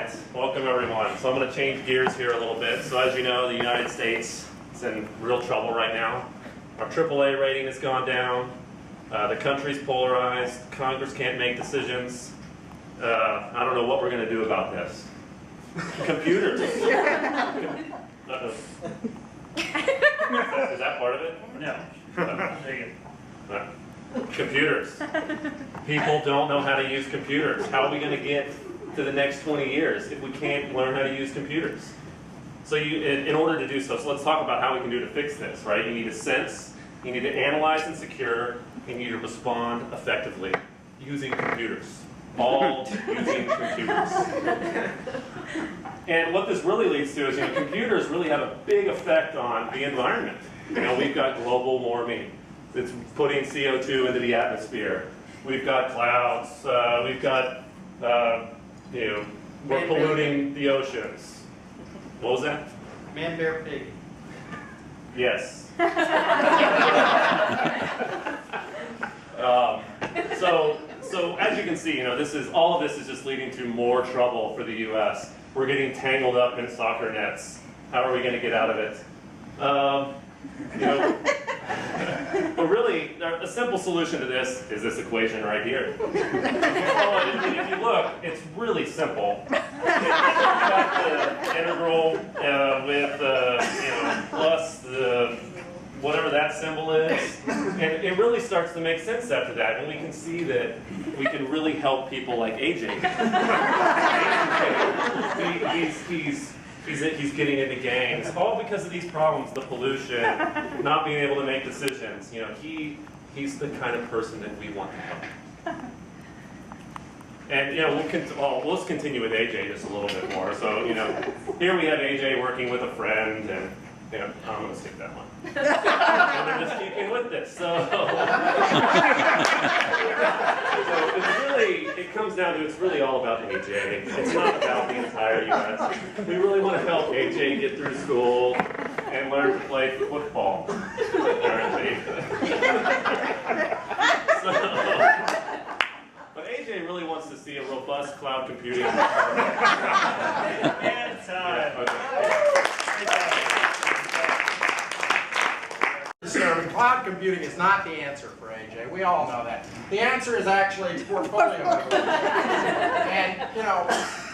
right, welcome everyone. So I'm going to change gears here a little bit. So as you know, the United States is in real trouble right now. Our AAA rating has gone down. The country's polarized. Congress can't make decisions. I don't know what we're going to do about this. Computers. Is that part of it? No. Computers. People don't know how to use computers. How are we going to get to the next 20 years if we can't learn how to use computers? So in order to do so let's talk about how we can do to fix this, right? You need to sense, you need to analyze and secure, you need to respond effectively using computers. All using computers. And what this really leads to is, computers really have a big effect on the environment. We've got global warming. It's putting CO2 into the atmosphere. We've got clouds. We've got, we're polluting the oceans. What was that? Man, bear, pig. Yes. So as you can see, all of this is just leading to more trouble for the U.S. We're getting tangled up in soccer nets. How are we going to get out of it? But really, a simple solution to this is this equation right here. If you look, it's really simple. You've got the integral with plus the whatever that symbol is, and it really starts to make sense after that, and we can see that we can really help people like AJ. He's getting into gangs, all because of these problems, the pollution, not being able to make decisions. He's the kind of person that we want to help. And let's continue with AJ just a little bit more. So here we have AJ working with a friend, and I'm going to skip that one. And we're just keeping with this. So it comes down to, it's really all about AJ. It's not about the entire U.S. We really want to help AJ get through school and learn to play football, apparently. But AJ really wants to see a robust cloud computing. And time. Cloud computing is not the answer for AJ. We all know that. The answer is actually portfolio evolution. And,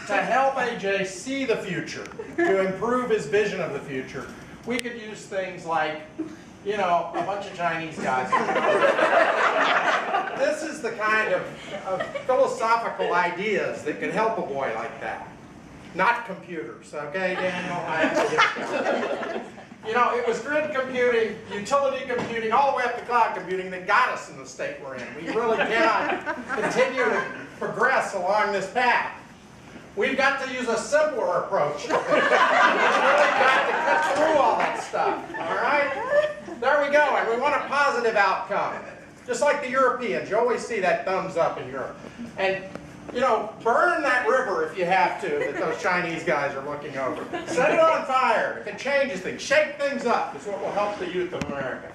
to help AJ see the future, to improve his vision of the future, we could use things like, a bunch of Chinese guys. This is the kind of philosophical ideas that could help a boy like that. Not computers, okay, Daniel? I have to get it. It was grid computing, utility computing, all the way up to cloud computing that got us in the state we're in. We really cannot continue to progress along this path. We've got to use a simpler approach. We've really got to cut through all that stuff, all right? There we go, and we want a positive outcome. Just like the Europeans, you always see that thumbs up in Europe. And burn that river if you have to that those Chinese guys are looking over. Set it on fire. If it changes things, shake things up is what will help the youth of America.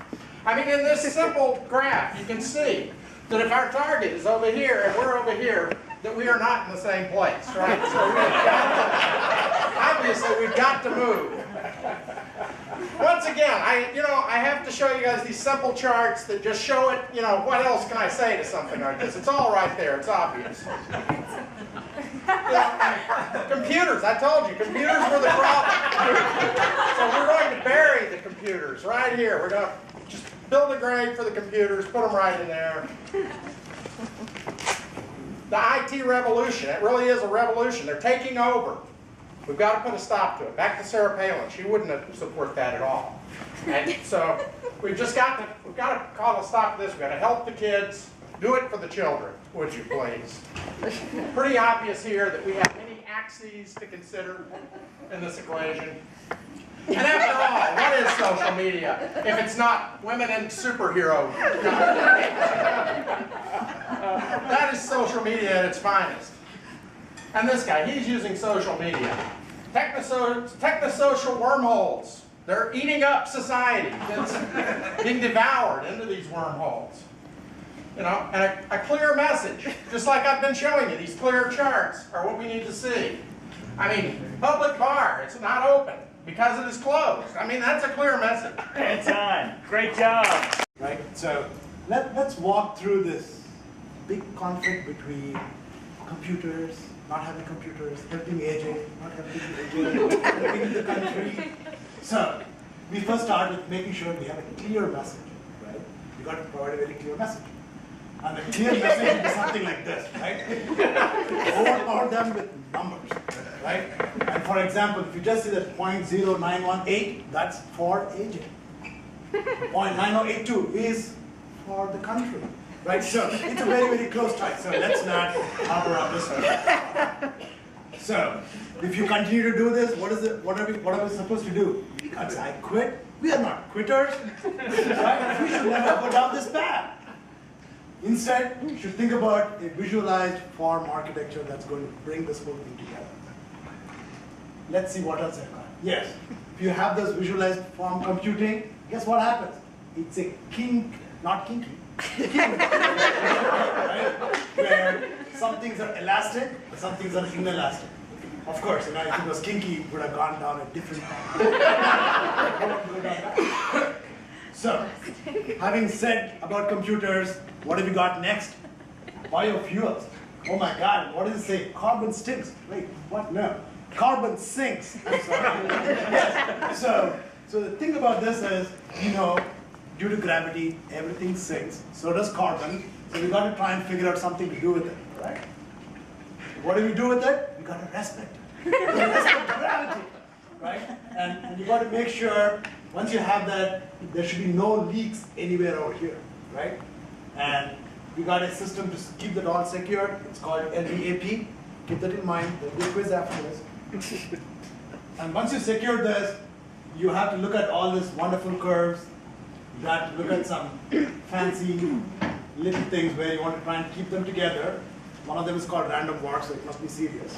In this simple graph, you can see that if our target is over here and we're over here, that we are not in the same place, right? So we've got to move. Once again, I have to show you guys these simple charts that just show it, what else can I say to something like this? It's all right there, it's obvious. Computers, I told you, computers were the problem. So we're going to bury the computers right here. We're going to just build a grave for the computers, put them right in there. The IT revolution, it really is a revolution. They're taking over. We've got to put a stop to it. Back to Sarah Palin. She wouldn't support that at all. And so we've got to call a stop to this. We've got to help the kids. Do it for the children, would you please? Pretty obvious here that we have many axes to consider in this equation. And after all, what is social media if it's not women and superheroes? That is social media at its finest. And this guy, he's using social media. Technosocial wormholes. They're eating up society. It's being devoured into these wormholes. And a clear message, just like I've been showing you. These clear charts are what we need to see. I mean, public bar, it's not open because it is closed. I mean, that's a clear message. It's on. Great job. Right? So let's walk through this big conflict between computers, not having computers, helping AJ, not helping AJ, helping the country. So we first start with making sure we have a clear message, right? We got to provide a very clear message. And the clear message is something like this, right? Overpower them with numbers, right? And for example, if you just see that 0.0918, that's for AJ. 0.9082 is for the country, right? So it's a very, very close tie. So let's not harbor up this one. So if you continue to do this, what are we supposed to do? We can't say, I quit. We are not quitters. Right? We should never go down this path. Instead, you should think about a visualized form architecture that's going to bring this whole thing together. Let's see what else I've got. Yes, if you have this visualized form computing, guess what happens? It's a not kinky, right? Where some things are elastic, and some things are inelastic. Of course, if it was kinky, it would have gone down a different path. So, having said about computers, what have we got next? Biofuels. Oh my God, what does it say? Carbon stinks. Wait, what? No. Carbon sinks. I'm sorry. Yes. So the thing about this is, due to gravity, everything sinks. So does carbon. So we got to try and figure out something to do with it, right? What do we do with it? We got to respect it. Respect gravity, right? And you got to make sure, once you have that, there should be no leaks anywhere over here, right? And we got a system to keep that all secured. It's called LVAP. Keep that in mind. There'll be a quiz after this. And once you secure this, you have to look at all these wonderful curves. You have to look at some fancy little things where you want to try and keep them together. One of them is called random walk, so it must be serious.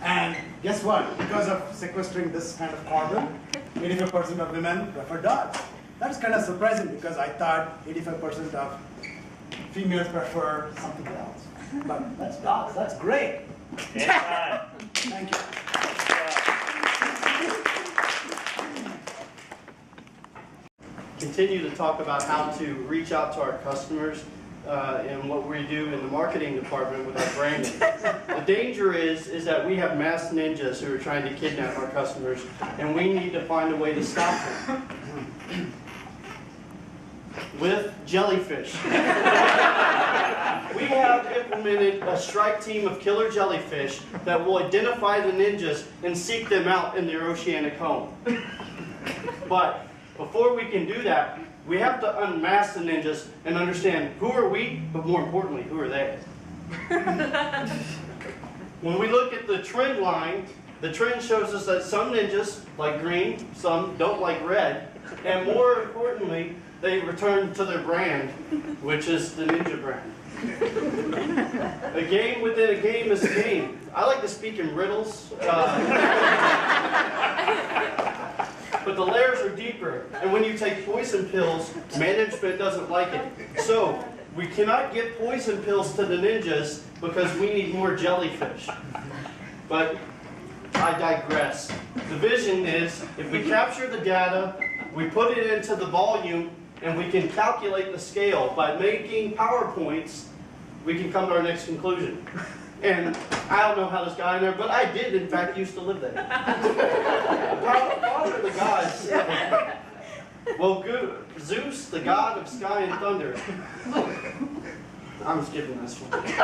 And guess what? Because of sequestering this kind of carbon, 85% of women prefer dogs. That's kind of surprising because I thought 85% of females prefer something else. But that's dogs. That's great. Thank you. Continue to talk about how to reach out to our customers and what we do in the marketing department with our branding. The danger is that we have masked ninjas who are trying to kidnap our customers, and we need to find a way to stop them. With jellyfish. We have implemented a strike team of killer jellyfish that will identify the ninjas and seek them out in their oceanic home. But before we can do that, we have to unmask the ninjas and understand who are we, but more importantly, who are they? When we look at the trend line, the trend shows us that some ninjas like green, some don't like red, and more importantly, they return to their brand, which is the ninja brand. A game within a game is a game. I like to speak in riddles, but the layers are deeper. And when you take poison pills, management doesn't like it. So we cannot give poison pills to the ninjas because we need more jellyfish. But I digress. The vision is, if we capture the data, we put it into the volume, and we can calculate the scale. By making PowerPoints, we can come to our next conclusion. And I don't know how this got in there, but I did, in fact, used to live there. Father of the gods. Well, Zeus, the god of sky and thunder. I'm skipping this one. This is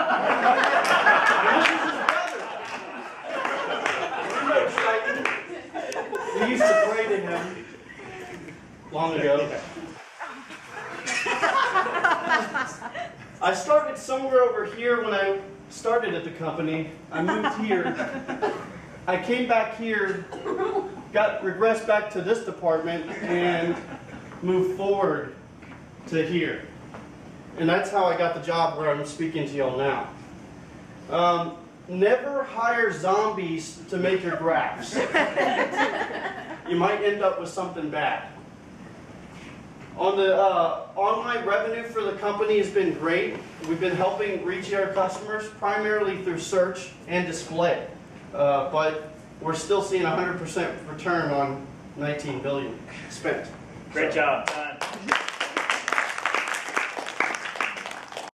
his brother. We used to pray to him long ago. I started somewhere over here when I started at the company. I moved here. I came back here, regressed back to this department, and moved forward to here. And that's how I got the job where I'm speaking to y'all now. Never hire zombies to make your graphs. You might end up with something bad. On the online revenue for the company has been great. We've been helping reach our customers primarily through search and display. but we're still seeing 100% return on 19 billion spent. Great job, Don.